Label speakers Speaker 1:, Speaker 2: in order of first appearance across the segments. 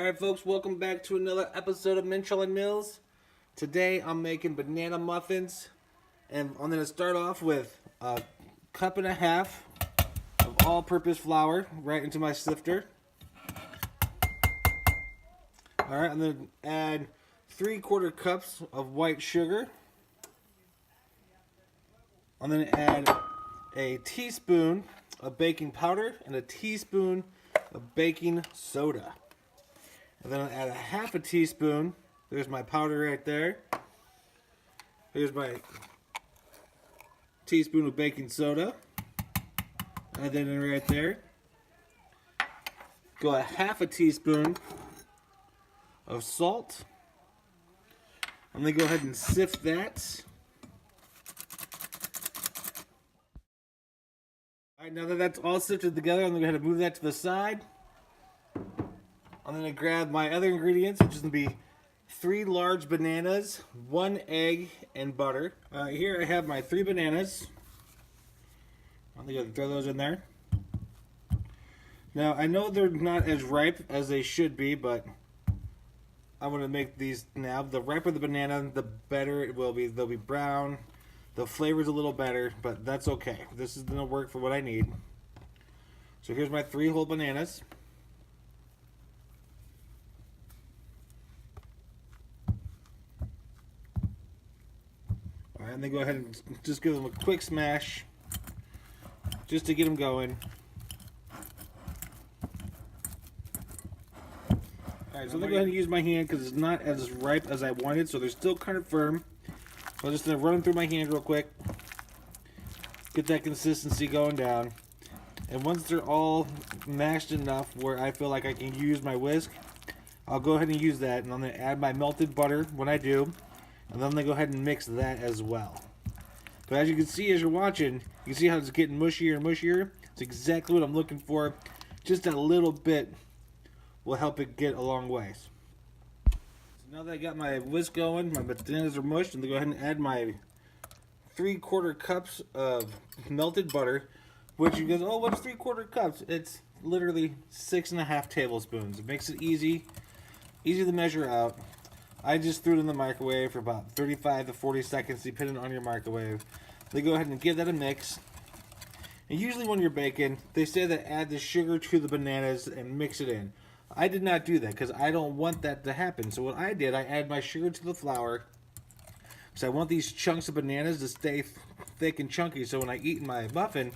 Speaker 1: Alright folks, welcome back to another episode of Minchel and Mills. Today I'm making banana muffins, and I'm going to start off with a cup and a half of all-purpose flour right into my sifter. Alright, I'm going to add 3/4 cups of white sugar. I'm going to add a teaspoon of baking powder and a teaspoon of baking soda. And then I'll add a half a teaspoon. There's my powder right there. Here's my teaspoon of baking soda. Add that in right there. Go a half a teaspoon of salt. I'm going to go ahead and sift that. Alright, now that that's all sifted together, I'm going to go ahead and move that to the side. I'm going to grab my other ingredients, which is going to be 3 large bananas, 1 egg, and butter. Here I have my 3 bananas. I'm going to throw those in there. Now, I know they're not as ripe as they should be, but I'm going to make these now. The riper the banana, the better it will be. They'll be brown. The flavor's a little better, but that's okay. This is going to work for what I need. So here's my 3 whole bananas. And then go ahead and just give them a quick smash just to get them going. Alright, so I'm going to go ahead and use my hand because it's not as ripe as I wanted, so they're still kind of firm. So I'm just going to run them through my hand real quick. Get that consistency going down. And once they're all mashed enough where I feel like I can use my whisk, I'll go ahead and use that. And I'm going to add my melted butter when I do. And then I'm going to go ahead and mix that as well. But as you can see as you're watching, you can see how it's getting mushier and mushier. It's exactly what I'm looking for. Just a little bit will help it get a long ways. So now that I got my whisk going, my bananas are mushed, I'm going to go ahead and add my 3/4 cups of melted butter. Which you guys, oh, what's 3/4 cups? It's literally 6.5 tablespoons. It makes it easy to measure out. I just threw it in the microwave for about 35 to 40 seconds, depending on your microwave. Then go ahead and give that a mix. And usually when you're baking, they say that add the sugar to the bananas and mix it in. I did not do that because I don't want that to happen. So what I did, I add my sugar to the flour because I want these chunks of bananas to stay thick and chunky. So when I eat my muffin,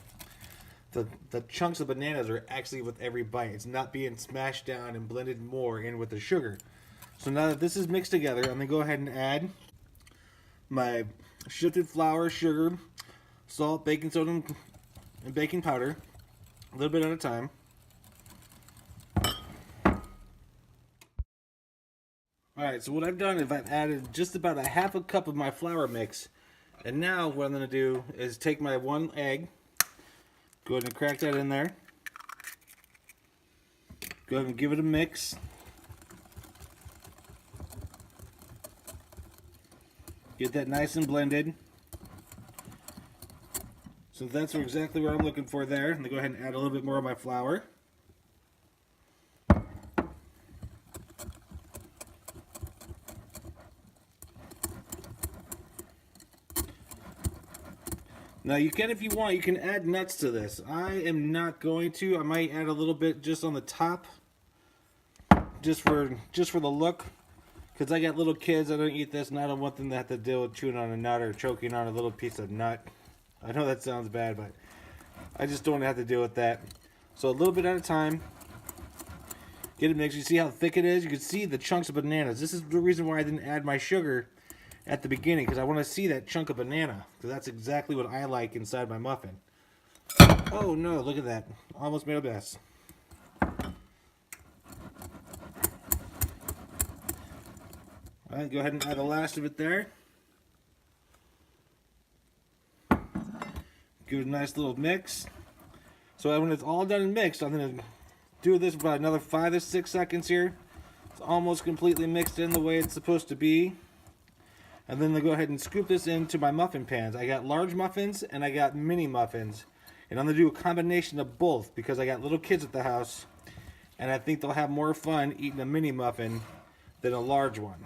Speaker 1: the chunks of bananas are actually with every bite. It's not being smashed down and blended more in with the sugar. So now that this is mixed together, I'm going to go ahead and add my shifted flour, sugar, salt, baking soda, and baking powder, a little bit at a time. Alright, so what I've done is I've added just about a half a cup of my flour mix. And now what I'm going to do is take my 1 egg, go ahead and crack that in there, go ahead and give it a mix. Get that nice and blended. So that's exactly what I'm looking for there. I'm going to go ahead and add a little bit more of my flour. Now you can, if you want, you can add nuts to this. I am not going to. I might add a little bit just on the top, just for the look. Because I got little kids, I don't eat this, and I don't want them to have to deal with chewing on a nut or choking on a little piece of nut. I know that sounds bad, but I just don't want to have to deal with that. So a little bit at a time. Get it mixed. You see how thick it is? You can see the chunks of bananas. This is the reason why I didn't add my sugar at the beginning, because I want to see that chunk of banana. Because that's exactly what I like inside my muffin. Oh no, look at that. Almost made a mess. Alright, go ahead and add the last of it there. Give it a nice little mix. So when it's all done and mixed, I'm going to do this for about another 5 to 6 seconds here. It's almost completely mixed in the way it's supposed to be. And then I go ahead and scoop this into my muffin pans. I got large muffins and I got mini muffins. And I'm going to do a combination of both because I got little kids at the house. And I think they'll have more fun eating a mini muffin than a large one.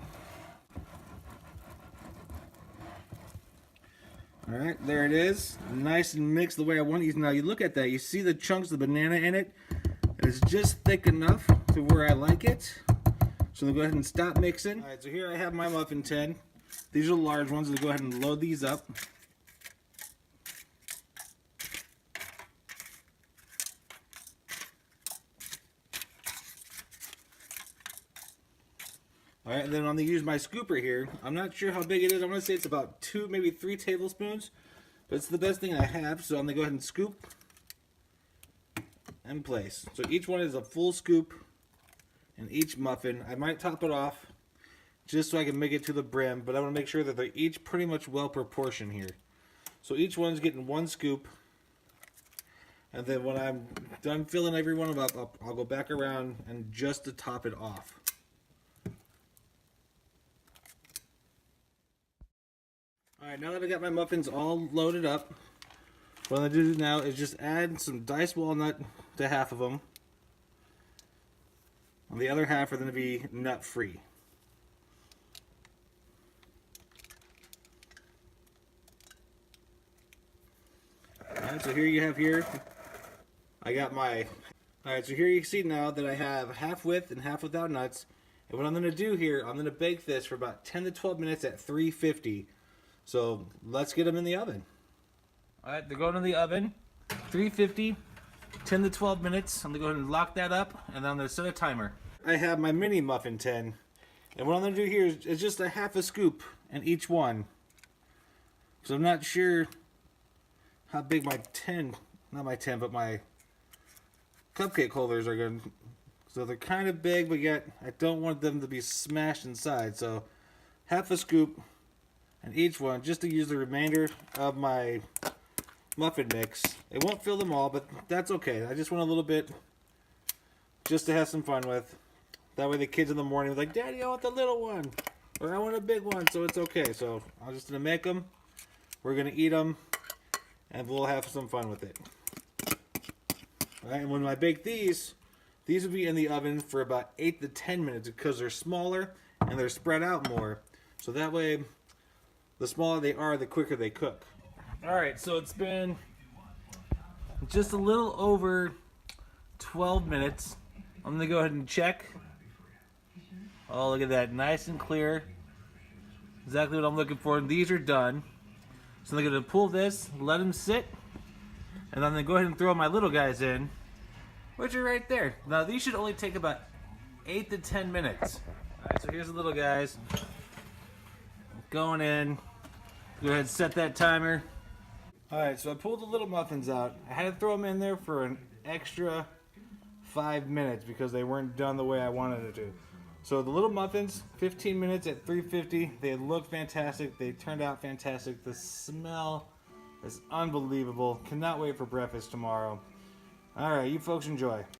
Speaker 1: Alright, there it is. Nice and mixed the way I want it. Now you look at that, you see the chunks of banana in it? It's just thick enough to where I like it. So I'm going to go ahead and stop mixing. Alright, so here I have my muffin tin. These are the large ones. I'm going to go ahead and load these up. Alright, and then I'm going to use my scooper here. I'm not sure how big it is. I'm going to say it's about 2, maybe 3 tablespoons. But it's the best thing I have, so I'm going to go ahead and scoop and place. So each one is a full scoop in each muffin. I might top it off just so I can make it to the brim, but I want to make sure that they're each pretty much well proportioned here. So each one's getting 1 scoop. And then when I'm done filling every one of them up, I'll go back around and just to top it off. Alright, now that I got my muffins all loaded up, what I'm going to do now is just add some diced walnut to half of them. And the other half are going to be nut-free. Alright, so here you have I got my... Alright, so here you see now that I have half with and half without nuts. And what I'm going to do here, I'm going to bake this for about 10 to 12 minutes at 350. So let's get them in the oven. Alright, they're going in the oven. 350, 10 to 12 minutes. I'm going to go ahead and lock that up, and then I'm going to set a timer. I have my mini muffin tin. And what I'm going to do here is just a half a scoop in each one. So I'm not sure how big my tin, not my tin, but my cupcake holders are going to. So they're kind of big, but yet I don't want them to be smashed inside. So half a scoop in each one, just to use the remainder of my muffin mix. It won't fill them all, but that's okay. I just want a little bit just to have some fun with. That way the kids in the morning are like, Daddy, I want the little one. Or I want a big one, so it's okay. So I'm just going to make them. We're going to eat them. And we'll have some fun with it. Alright, and when I bake these will be in the oven for about 8 to 10 minutes because they're smaller and they're spread out more. So that way, the smaller they are, the quicker they cook. Alright, so it's been just a little over 12 minutes. I'm going to go ahead and check. Oh, look at that. Nice and clear. Exactly what I'm looking for. And these are done. So I'm going to pull this, let them sit, and I'm going to go ahead and throw my little guys in, which are right there. Now these should only take about 8 to 10 minutes. Alright, so here's the little guys. Going in. Go ahead and set that timer. Alright, so I pulled the little muffins out. I had to throw them in there for an extra 5 minutes because they weren't done the way I wanted it to. So the little muffins, 15 minutes at 350. They look fantastic. They turned out fantastic. The smell is unbelievable. Cannot wait for breakfast tomorrow. All right, you folks enjoy.